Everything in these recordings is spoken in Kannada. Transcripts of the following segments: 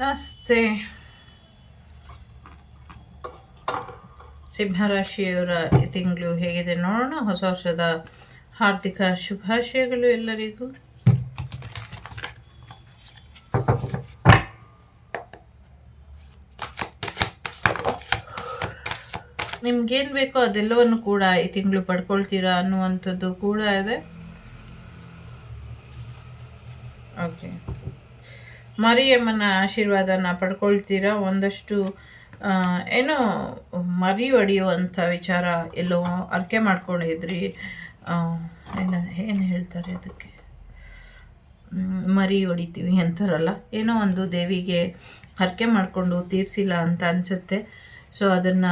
ನಮಸ್ತೆ ಸಿಂಹರಾಶಿಯವರ ಈ ತಿಂಗಳು ಹೇಗಿದೆ ನೋಡೋಣ. ಹೊಸ ವರ್ಷದ ಹಾರ್ದಿಕ ಶುಭಾಶಯಗಳು ಎಲ್ಲರಿಗೂ. ನಿಮ್ಗೇನು ಬೇಕೋ ಅದೆಲ್ಲವನ್ನು ಕೂಡ ಈ ತಿಂಗಳು ಪಡ್ಕೊಳ್ತೀರಾ ಅನ್ನುವಂಥದ್ದು ಕೂಡ ಇದೆ. ಓಕೆ, ಮರಿಯಮ್ಮನ ಆಶೀರ್ವಾದನ ಪಡ್ಕೊಳ್ತೀರಾ. ಒಂದಷ್ಟು ಏನೋ ಮರಿ ಹೊಡೆಯುವಂಥ ವಿಚಾರ ಎಲ್ಲೋ ಅರ್ಕೆ ಮಾಡ್ಕೊಂಡಿದ್ರಿ. ಏನು ಹೇಳ್ತಾರೆ ಅದಕ್ಕೆ, ಮರಿ ಹೊಡಿತೀವಿ ಅಂತಾರಲ್ಲ, ಏನೋ ಒಂದು ದೇವಿಗೆ ಹರಕೆ ಮಾಡಿಕೊಂಡು ತೀರಿಸಿಲ್ಲ ಅಂತ ಅನಿಸುತ್ತೆ. ಸೊ ಅದನ್ನು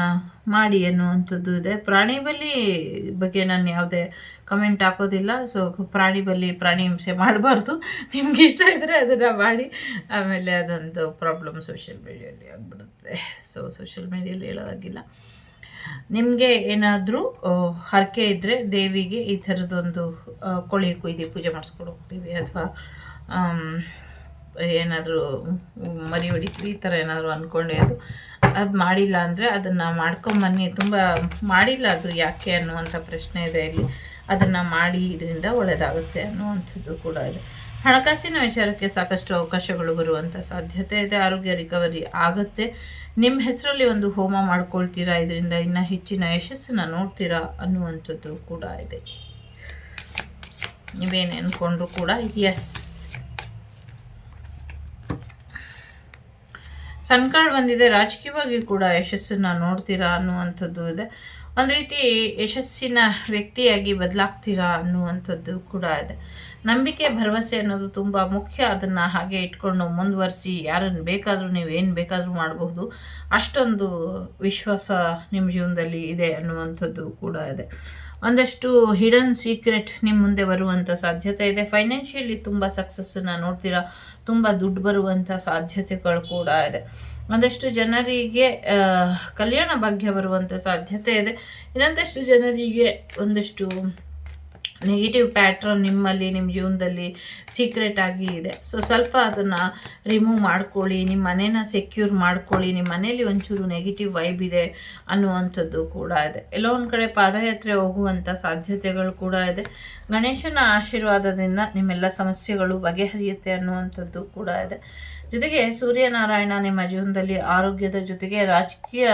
ಮಾಡಿ ಅನ್ನುವಂಥದ್ದು ಇದೆ. ಪ್ರಾಣಿ ಬಲಿ ಬಗ್ಗೆ ನಾನು ಯಾವುದೇ ಕಮೆಂಟ್ ಹಾಕೋದಿಲ್ಲ. ಸೊ ಪ್ರಾಣಿ ಹಿಂಸೆ ಮಾಡಬಾರ್ದು. ನಿಮ್ಗೆ ಇಷ್ಟ ಇದ್ದರೆ ಅದನ್ನು ಮಾಡಿ. ಆಮೇಲೆ ಅದೊಂದು ಪ್ರಾಬ್ಲಮ್ ಸೋಷಿಯಲ್ ಮೀಡಿಯಲ್ಲಿ ಆಗಿಬಿಡುತ್ತೆ. ಸೊ ಸೋಷಿಯಲ್ ಮೀಡಿಯಲ್ಲಿ ಹೇಳೋದಾಗಿಲ್ಲ. ನಿಮಗೆ ಏನಾದರೂ ಹರಕೆ ಇದ್ದರೆ ದೇವಿಗೆ ಈ ಥರದೊಂದು ಕೋಳಿ ಕೊಯ್ದು ಪೂಜೆ ಮಾಡಿಸ್ಕೊಂಡು ಹೋಗ್ತೀವಿ, ಅಥವಾ ಏನಾದರೂ ಮರಿ ಹೊಡಿತೀವಿ ಈ ಥರ ಏನಾದರೂ ಅಂದ್ಕೊಂಡೆ ಅದು ಮಾಡಿಲ್ಲ ಅಂದರೆ ಅದನ್ನು ಮಾಡ್ಕೊಂಬನ್ನಿ. ತುಂಬ ಮಾಡಿಲ್ಲ ಅದು ಯಾಕೆ ಅನ್ನುವಂಥ ಪ್ರಶ್ನೆ ಇದೆ ಇಲ್ಲಿ. ಅದನ್ನು ಮಾಡಿ, ಇದರಿಂದ ಒಳ್ಳೆಯದಾಗುತ್ತೆ ಅನ್ನುವಂಥದ್ದು ಕೂಡ ಇದೆ. ಹಣಕಾಸಿನ ವಿಚಾರಕ್ಕೆ ಸಾಕಷ್ಟು ಅವಕಾಶಗಳು ಬರುವಂಥ ಸಾಧ್ಯತೆ ಇದೆ. ಆರೋಗ್ಯ ರಿಕವರಿ ಆಗುತ್ತೆ. ನಿಮ್ಮ ಹೆಸರಲ್ಲಿ ಒಂದು ಹೋಮ ಮಾಡ್ಕೊಳ್ತೀರಾ, ಇದರಿಂದ ಇನ್ನೂ ಹೆಚ್ಚಿನ ಯಶಸ್ಸನ್ನು ನೋಡ್ತೀರಾ ಅನ್ನುವಂಥದ್ದು ಕೂಡ ಇದೆ. ನೀವೇನು ಅಂದ್ಕೊಂಡ್ರು ಕೂಡ ಎಸ್. ಸನ್ ಕಾರ್ಡ್ ಬಂದಿದೆ. ರಾಜಕೀಯವಾಗಿ ಕೂಡ ಯಶಸ್ಸನ್ನು ನೋಡ್ತೀರಾ ಅನ್ನುವಂಥದ್ದು ಇದೆ. ಒಂದು ರೀತಿ ಯಶಸ್ಸಿನ ವ್ಯಕ್ತಿಯಾಗಿ ಬದಲಾಗ್ತೀರಾ ಅನ್ನುವಂಥದ್ದು ಕೂಡ ಇದೆ. ನಂಬಿಕೆ, ಭರವಸೆ ಅನ್ನೋದು ತುಂಬ ಮುಖ್ಯ. ಅದನ್ನು ಹಾಗೆ ಇಟ್ಕೊಂಡು ಮುಂದುವರಿಸಿ. ಯಾರನ್ನು ಬೇಕಾದರೂ ನೀವೇನು ಬೇಕಾದರೂ ಮಾಡಬಹುದು, ಅಷ್ಟೊಂದು ವಿಶ್ವಾಸ ನಿಮ್ಮ ಜೀವನದಲ್ಲಿ ಇದೆ ಅನ್ನುವಂಥದ್ದು ಕೂಡ ಇದೆ. ಒಂದಷ್ಟು ಹಿಡನ್ ಸೀಕ್ರೆಟ್ ನಿಮ್ಮ ಮುಂದೆ ಬರುವಂಥ ಸಾಧ್ಯತೆ ಇದೆ. ಫೈನಾನ್ಷಿಯಲಿ ತುಂಬ ಸಕ್ಸಸ್ಸನ್ನು ನೋಡ್ತೀರಾ. ತುಂಬ ದುಡ್ಡು ಬರುವಂಥ ಸಾಧ್ಯತೆಗಳು ಕೂಡ ಇದೆ. ಒಂದಷ್ಟು ಜನರಿಗೆ ಕಲ್ಯಾಣ ಭಾಗ್ಯ ಬರುವಂಥ ಸಾಧ್ಯತೆ ಇದೆ. ಇನ್ನೊಂದಷ್ಟು ಜನರಿಗೆ ಒಂದಷ್ಟು ನೆಗೆಟಿವ್ ಪ್ಯಾಟ್ರನ್ ನಿಮ್ಮಲ್ಲಿ, ನಿಮ್ಮ ಜೀವನದಲ್ಲಿ ಸೀಕ್ರೆಟ್ ಆಗಿ ಇದೆ. ಸೊ ಸ್ವಲ್ಪ ಅದನ್ನು ರಿಮೂವ್ ಮಾಡ್ಕೊಳ್ಳಿ. ನಿಮ್ಮ ಮನೇನ ಸೆಕ್ಯೂರ್ ಮಾಡ್ಕೊಳ್ಳಿ. ನಿಮ್ಮ ಮನೇಲಿ ಒಂಚೂರು ನೆಗೆಟಿವ್ ವೈಬ್ ಇದೆ ಅನ್ನುವಂಥದ್ದು ಕೂಡ ಇದೆ. ಎಲ್ಲೋ ಒಂದು ಕಡೆ ಪಾದಯಾತ್ರೆ ಹೋಗುವಂಥ ಸಾಧ್ಯತೆಗಳು ಕೂಡ ಇದೆ. ಗಣೇಶನ ಆಶೀರ್ವಾದದಿಂದ ನಿಮ್ಮೆಲ್ಲ ಸಮಸ್ಯೆಗಳು ಬಗೆಹರಿಯುತ್ತೆ ಅನ್ನುವಂಥದ್ದು ಕೂಡ ಇದೆ. ಜೊತೆಗೆ ಸೂರ್ಯನಾರಾಯಣ ನಿಮ್ಮ ಜೀವನದಲ್ಲಿ ಆರೋಗ್ಯದ ಜೊತೆಗೆ ರಾಜಕೀಯ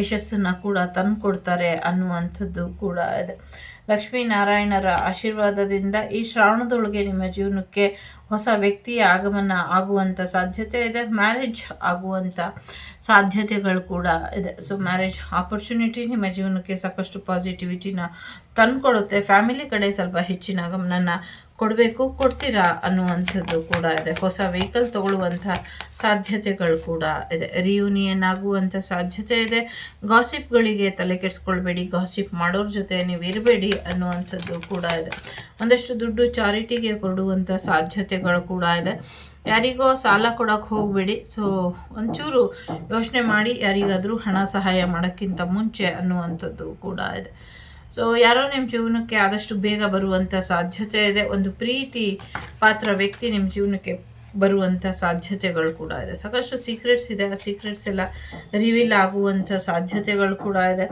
ಯಶಸ್ಸನ್ನು ಕೂಡ ತಂದುಕೊಡ್ತಾರೆ ಅನ್ನುವಂಥದ್ದು ಕೂಡ ಇದೆ. ಲಕ್ಷ್ಮೀನಾರಾಯಣರ ಆಶೀರ್ವಾದದಿಂದ ಈ ಶ್ರಾವಣದೊಳಗೆ ನಿಮ್ಮ ಜೀವನಕ್ಕೆ ಹೊಸ ವ್ಯಕ್ತಿಯ ಆಗಮನ ಆಗುವಂಥ ಸಾಧ್ಯತೆ ಇದೆ. ಮ್ಯಾರೇಜ್ ಆಗುವಂಥ ಸಾಧ್ಯತೆಗಳು ಕೂಡ ಇದೆ. ಸೊ ಮ್ಯಾರೇಜ್ ಆಪರ್ಚುನಿಟಿ ನಿಮ್ಮ ಜೀವನಕ್ಕೆ ಸಾಕಷ್ಟು ಪಾಸಿಟಿವಿಟಿನ ತಂದುಕೊಡುತ್ತೆ. ಫ್ಯಾಮಿಲಿ ಕಡೆ ಸ್ವಲ್ಪ ಹೆಚ್ಚಿನ ಗಮನನ ಕೊಡ್ತೀರಾ ಅನ್ನುವಂಥದ್ದು ಕೂಡ ಇದೆ. ಹೊಸ ವೆಹಿಕಲ್ ತಗೊಳ್ಳುವಂಥ ಸಾಧ್ಯತೆಗಳು ಕೂಡ ಇದೆ. ರಿಯೂನಿಯನ್ ಆಗುವಂಥ ಸಾಧ್ಯತೆ ಇದೆ. ಗಾಸಿಪ್ಗಳಿಗೆ ತಲೆ ಕೆಡಿಸ್ಕೊಳ್ಬೇಡಿ. ಗಾಸಿಪ್ ಮಾಡೋರ ಜೊತೆ ನೀವು ಇರಬೇಡಿ ಅನ್ನುವಂಥದ್ದು ಕೂಡ ಇದೆ. ಒಂದಷ್ಟು ದುಡ್ಡು ಚಾರಿಟಿಗೆ ಕೊಡುವಂಥ ಸಾಧ್ಯತೆಗಳು ಕೂಡ ಇದೆ. ಯಾರಿಗೋ ಸಾಲ ಕೊಡೋಕ್ಕೆ ಹೋಗಬೇಡಿ. ಸೊ ಒಂಚೂರು ಯೋಚನೆ ಮಾಡಿ ಯಾರಿಗಾದರೂ ಹಣ ಸಹಾಯ ಮಾಡೋಕ್ಕಿಂತ ಮುಂಚೆ ಅನ್ನುವಂಥದ್ದು ಕೂಡ ಇದೆ. ಸೊ ಯಾರೋ ನಿಮ್ಮ ಜೀವನಕ್ಕೆ ಆದಷ್ಟು ಬೇಗ ಬರುವಂಥ ಸಾಧ್ಯತೆ ಇದೆ. ಒಂದು ಪ್ರೀತಿ ಪಾತ್ರ ವ್ಯಕ್ತಿ ನಿಮ್ಮ ಜೀವನಕ್ಕೆ ಬರುವಂಥ ಸಾಧ್ಯತೆಗಳು ಕೂಡ ಇದೆ. ಸಾಕಷ್ಟು ಸೀಕ್ರೆಟ್ಸ್ ಇದೆ. ಆ ಸೀಕ್ರೆಟ್ಸ್ ಎಲ್ಲ ರಿವೀಲ್ ಆಗುವಂಥ ಸಾಧ್ಯತೆಗಳು ಕೂಡ ಇದೆ.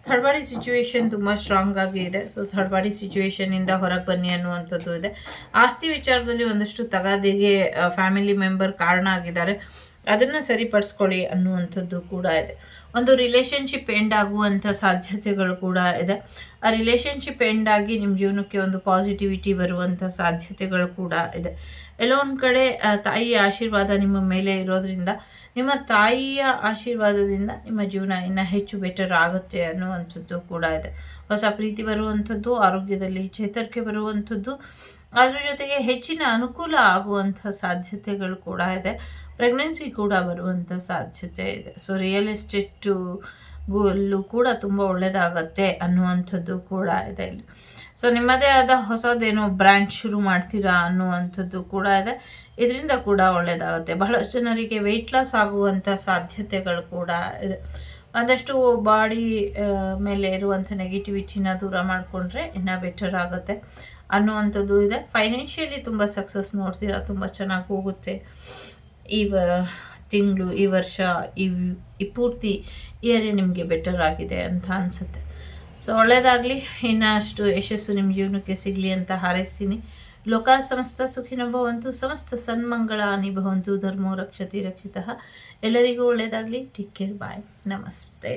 ಥರ್ಡ್ ಪಾರ್ಟಿ ಸಿಚುವೇಶನ್ ತುಂಬ ಸ್ಟ್ರಾಂಗ್ ಆಗಿ ಇದೆ. ಸೊ ಥರ್ಡ್ ಪಾರ್ಟಿ ಸಿಚುವೇಶನಿಂದ ಹೊರಗೆ ಬನ್ನಿ ಅನ್ನುವಂಥದ್ದು ಇದೆ. ಆಸ್ತಿ ವಿಚಾರದಲ್ಲಿ ಒಂದಷ್ಟು ತಗಾದೆಗೆ ಫ್ಯಾಮಿಲಿ ಮೆಂಬರ್ ಕಾರಣ ಆಗಿದ್ದಾರೆ. ಅದನ್ನು ಸರಿಪಡಿಸ್ಕೊಳ್ಳಿ ಅನ್ನುವಂಥದ್ದು ಕೂಡ ಇದೆ. ಒಂದು ರಿಲೇಷನ್ಶಿಪ್ ಎಂಡ್ ಆಗುವಂಥ ಸಾಧ್ಯತೆಗಳು ಕೂಡ ಇದೆ. ಆ ರಿಲೇಷನ್ಶಿಪ್ ಎಂಡ್ ಆಗಿ ನಿಮ್ಮ ಜೀವನಕ್ಕೆ ಒಂದು ಪಾಸಿಟಿವಿಟಿ ಬರುವಂಥ ಸಾಧ್ಯತೆಗಳು ಕೂಡ ಇದೆ. ಎಲ್ಲೋ ಒಂದು ಕಡೆ ತಾಯಿಯ ಆಶೀರ್ವಾದ ನಿಮ್ಮ ಮೇಲೆ ಇರೋದ್ರಿಂದ, ನಿಮ್ಮ ತಾಯಿಯ ಆಶೀರ್ವಾದದಿಂದ ನಿಮ್ಮ ಜೀವನ ಇನ್ನೂ ಹೆಚ್ಚು ಬೆಟರ್ ಆಗುತ್ತೆ ಅನ್ನುವಂಥದ್ದು ಕೂಡ ಇದೆ. ಹೊಸ ಪ್ರೀತಿ ಬರುವಂಥದ್ದು, ಆರೋಗ್ಯದಲ್ಲಿ ಚೇತರಿಕೆ ಬರುವಂಥದ್ದು, ಅದ್ರ ಜೊತೆಗೆ ಹೆಚ್ಚಿನ ಅನುಕೂಲ ಆಗುವಂಥ ಸಾಧ್ಯತೆಗಳು ಕೂಡ ಇದೆ. ಪ್ರೆಗ್ನೆನ್ಸಿ ಕೂಡ ಬರುವಂಥ ಸಾಧ್ಯತೆ ಇದೆ. ಸೊ ರಿಯಲ್ ಎಸ್ಟೇಟಲ್ಲೂ ಕೂಡ ತುಂಬ ಒಳ್ಳೆಯದಾಗತ್ತೆ ಅನ್ನುವಂಥದ್ದು ಕೂಡ ಇದೆ ಇಲ್ಲಿ. ಸೊ ನಿಮ್ಮದೇ ಆದ ಹೊಸದೇನೋ ಬ್ರ್ಯಾಂಡ್ ಶುರು ಮಾಡ್ತೀರಾ ಅನ್ನುವಂಥದ್ದು ಕೂಡ ಇದೆ. ಇದರಿಂದ ಕೂಡ ಒಳ್ಳೆಯದಾಗುತ್ತೆ. ಬಹಳಷ್ಟು ಜನರಿಗೆ ವೆಯ್ಟ್ ಲಾಸ್ ಆಗುವಂಥ ಸಾಧ್ಯತೆಗಳು ಕೂಡ ಇದೆ. ಒಂದಷ್ಟು ಬಾಡಿ ಮೇಲೆ ಇರುವಂಥ ನೆಗೆಟಿವಿಟಿನ ದೂರ ಮಾಡಿಕೊಂಡ್ರೆ ಇನ್ನೂ ಬೆಟರ್ ಆಗುತ್ತೆ ಅನ್ನುವಂಥದ್ದು ಇದೆ. ಫೈನಾನ್ಷಿಯಲಿ ತುಂಬ ಸಕ್ಸಸ್ ನೋಡ್ತೀರಾ. ತುಂಬ ಚೆನ್ನಾಗಿ ಹೋಗುತ್ತೆ ಈ ತಿಂಗಳು, ಈ ವರ್ಷ, ಈ ಪೂರ್ತಿ ಇಯರೇ ನಿಮಗೆ ಬೆಟರ್ ಆಗಿದೆ ಅಂತ ಅನಿಸುತ್ತೆ. ಸೊ ಒಳ್ಳೆಯದಾಗಲಿ, ಇನ್ನಷ್ಟು ಯಶಸ್ಸು ನಿಮ್ಮ ಜೀವನಕ್ಕೆ ಸಿಗಲಿ ಅಂತ ಹಾರೈಸ್ತೀನಿ. ಲೋಕ ಸಮಸ್ತ ಸುಖಿನೋ ಭವಂತು, ಸಮಸ್ತ ಸನ್ಮಂಗಳಾನಿ ಭವಂತು, ಧರ್ಮೋ ರಕ್ಷತಿ ರಕ್ಷಿತಃ. ಎಲ್ಲರಿಗೂ ಒಳ್ಳೆಯದಾಗಲಿ. ಟೇಕ್ ಕೇರ್, ಬಾಯ್, ನಮಸ್ತೆ.